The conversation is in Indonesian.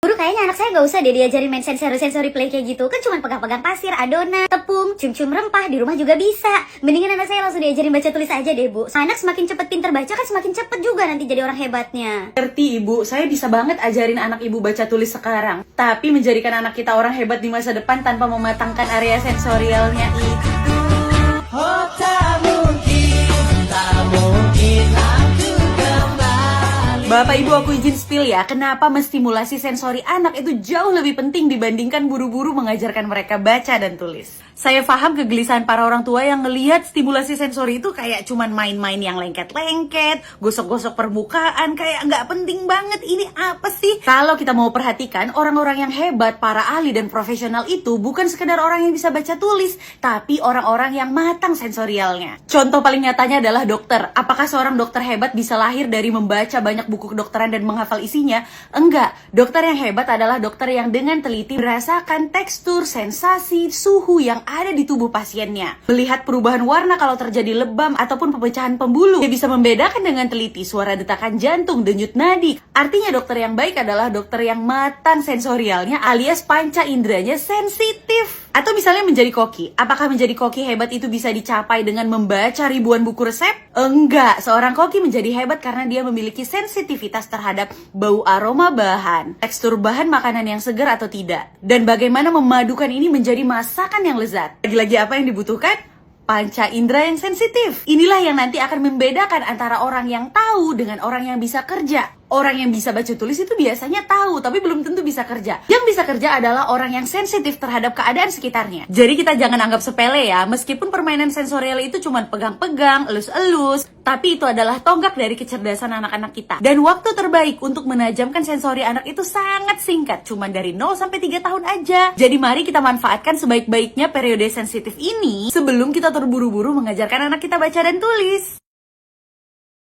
Aduh, kayaknya anak saya gak usah deh diajarin main sensory play kayak gitu. Kan cuma pegang-pegang pasir, adonan, tepung, cium-cium rempah, di rumah juga bisa. Mendingan anak saya langsung diajarin baca tulis aja deh, Bu. Anak semakin cepet pinter baca kan semakin cepet juga nanti jadi orang hebatnya. Ngerti Ibu, saya bisa banget ajarin anak Ibu baca tulis sekarang. Tapi menjadikan anak kita orang hebat di masa depan tanpa mematangkan area sensorialnya itu tak mungkin aku kembali. Bapak Ibu, aku izin spill ya, kenapa menstimulasi sensori anak itu jauh lebih penting dibandingkan buru-buru mengajarkan mereka baca dan tulis. Saya paham kegelisahan para orang tua yang ngelihat stimulasi sensori itu kayak cuman main-main yang lengket-lengket, gosok-gosok permukaan, kayak nggak penting banget. Ini apa sih? Kalau kita mau perhatikan, orang-orang yang hebat, para ahli dan profesional itu bukan sekedar orang yang bisa baca tulis, tapi orang-orang yang matang sensorialnya. Contoh paling nyatanya adalah dokter. Apakah seorang dokter hebat bisa lahir dari membaca banyak buku kedokteran dan menghafal isinya? Enggak. Dokter yang hebat adalah dokter yang dengan teliti merasakan tekstur, sensasi, suhu yang ada di tubuh pasiennya. Melihat perubahan warna kalau terjadi lebam ataupun pemecahan pembuluh. Dia bisa membedakan dengan teliti suara detakan jantung, denyut nadi. Artinya dokter yang baik adalah dokter yang matang sensorialnya alias panca inderanya sensitif. Atau misalnya menjadi koki. Apakah menjadi koki hebat itu bisa dicapai dengan membaca ribuan buku resep? Enggak. Seorang koki menjadi hebat karena dia memiliki sensitivitas terhadap bau aroma bahan, tekstur bahan makanan yang segar atau tidak, dan bagaimana memadukan ini menjadi masakan yang lezat. Lagi-lagi apa yang dibutuhkan? Panca indera yang sensitif. Inilah yang nanti akan membedakan antara orang yang tahu dengan orang yang bisa kerja. Orang yang bisa baca tulis itu biasanya tahu, tapi belum tentu bisa kerja. Yang bisa kerja adalah orang yang sensitif terhadap keadaan sekitarnya. Jadi kita jangan anggap sepele ya, meskipun permainan sensorial itu cuma pegang-pegang, elus-elus, tapi itu adalah tonggak dari kecerdasan anak-anak kita. Dan waktu terbaik untuk menajamkan sensori anak itu sangat singkat, cuma dari 0 sampai 3 tahun aja. Jadi mari kita manfaatkan sebaik-baiknya periode sensitif ini sebelum kita terburu-buru mengajarkan anak kita baca dan tulis.